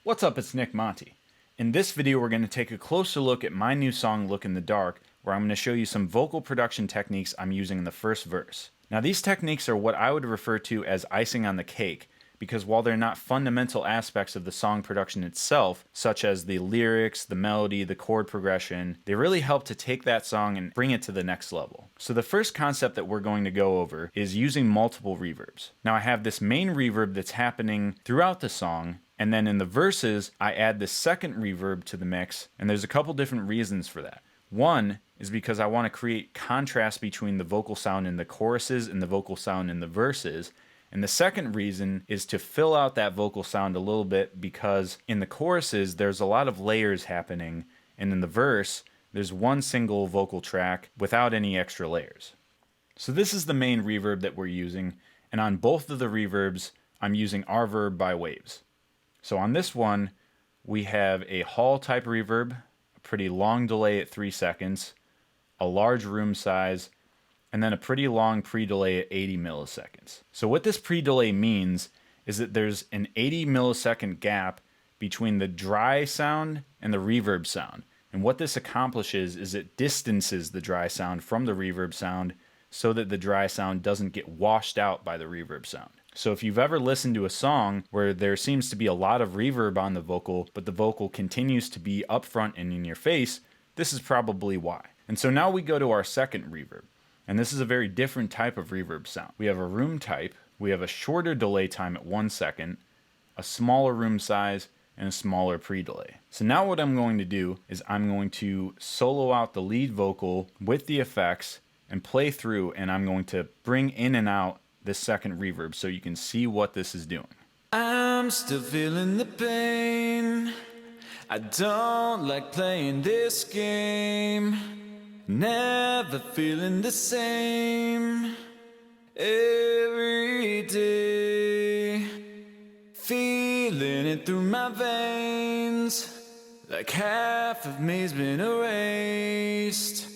What's up, it's Nick Monty. In this video we're going to take a closer look at my new song Look in the Dark, where I'm going to show you some vocal production techniques I'm using in the first verse. Now these techniques are what I would refer to as icing on the cake, because while they're not fundamental aspects of the song production itself, such as the lyrics, the melody, the chord progression, they really help to take that song and bring it to the next level. So the first concept that we're going to go over is using multiple reverbs. Now I have this main reverb that's happening throughout the song, and then in the verses, I add the second reverb to the mix, and there's a couple different reasons for that. One is because I want to create contrast between the vocal sound in the choruses and the vocal sound in the verses. And the second reason is to fill out that vocal sound a little bit, because in the choruses, there's a lot of layers happening, and in the verse, there's one single vocal track without any extra layers. So this is the main reverb that we're using, and on both of the reverbs, I'm using reverb by Waves. So on this one, we have a hall type reverb, a pretty long delay at 3 seconds, a large room size, and then a pretty long pre-delay at 80 milliseconds. So what this pre-delay means is that there's an 80 millisecond gap between the dry sound and the reverb sound. And what this accomplishes is it distances the dry sound from the reverb sound so that the dry sound doesn't get washed out by the reverb sound. So if you've ever listened to a song where there seems to be a lot of reverb on the vocal, but the vocal continues to be up front and in your face, this is probably why. And so now we go to our second reverb. And this is a very different type of reverb sound. We have a room type, we have a shorter delay time at 1 second, a smaller room size, and a smaller pre-delay. So now what I'm going to do is I'm going to solo out the lead vocal with the effects and play through, and I'm going to bring in and out this second reverb so you can see what this is doing. I'm still feeling the pain. I don't like playing this game. Never feeling the same every day. Feeling it through my veins, like half of me's been erased.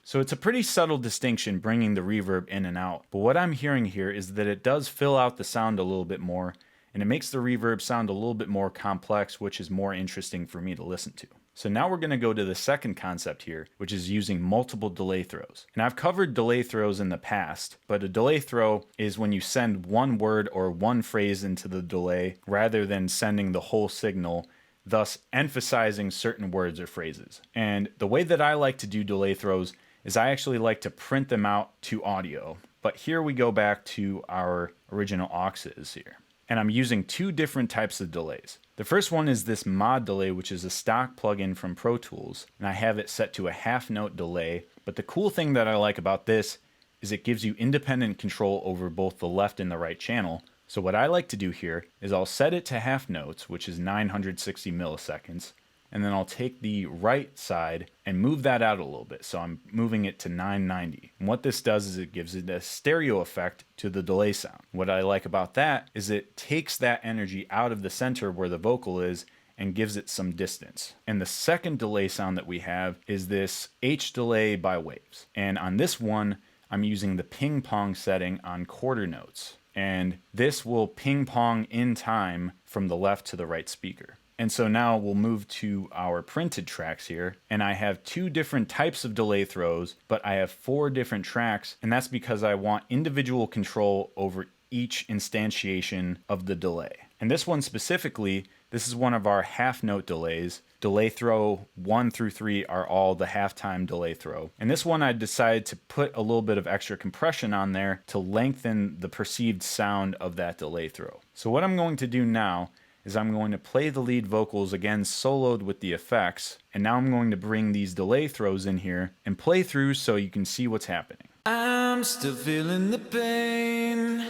So it's a pretty subtle distinction bringing the reverb in and out, but what I'm hearing here is that it does fill out the sound a little bit more, and it makes the reverb sound a little bit more complex, which is more interesting for me to listen to. So now we're going to go to the second concept here, which is using multiple delay throws. And I've covered delay throws in the past, but a delay throw is when you send one word or one phrase into the delay rather than sending the whole signal, thus emphasizing certain words or phrases. And the way that I like to do delay throws is I actually like to print them out to audio. But here we go back to our original auxes here. And I'm using two different types of delays. The first one is this mod delay, which is a stock plugin from Pro Tools, and I have it set to a half note delay. But the cool thing that I like about this is it gives you independent control over both the left and the right channel. So what I like to do here is I'll set it to half notes, which is 960 milliseconds, and then I'll take the right side and move that out a little bit. So I'm moving it to 990. And what this does is it gives it a stereo effect to the delay sound. What I like about that is it takes that energy out of the center where the vocal is and gives it some distance. And the second delay sound that we have is this H delay by Waves. And on this one, I'm using the ping pong setting on quarter notes. And this will ping pong in time from the left to the right speaker. And so now we'll move to our printed tracks here, and I have two different types of delay throws, but I have 4 different tracks, and that's because I want individual control over each instantiation of the delay. And this one specifically, this is one of our half note delays. Delay throw 1 through 3 are all the halftime delay throw. And this one I decided to put a little bit of extra compression on there to lengthen the perceived sound of that delay throw. So what I'm going to do now is I'm going to play the lead vocals again soloed with the effects, and now I'm going to bring these delay throws in here and play through so you can see what's happening. I'm still feeling the pain.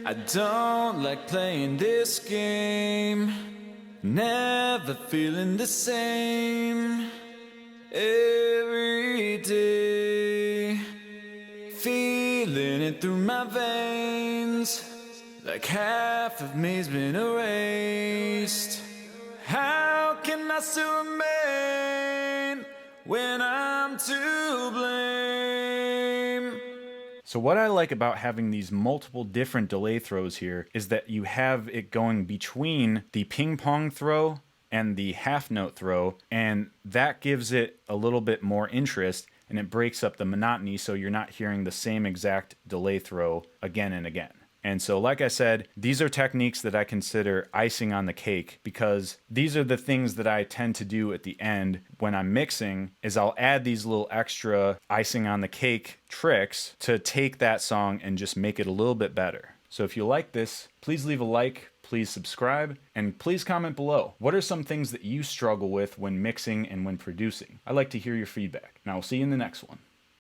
I don't like playing this game. Never feeling the same every day. Feeling it through my veins, like half of me's been erased. How can I still remain when I'm to blame? So So what I like about having these multiple different delay throws here is that you have it going between the ping pong throw and the half note throw, and that gives it a little bit more interest and it breaks up the monotony so you're not hearing the same exact delay throw again and again. And so, like I said, these are techniques that I consider icing on the cake, because these are the things that I tend to do at the end when I'm mixing, is I'll add these little extra icing on the cake tricks to take that song and just make it a little bit better. So if you like this, please leave a like, please subscribe, and please comment below. What are some things that you struggle with when mixing and when producing? I'd like to hear your feedback, and I will see you in the next one.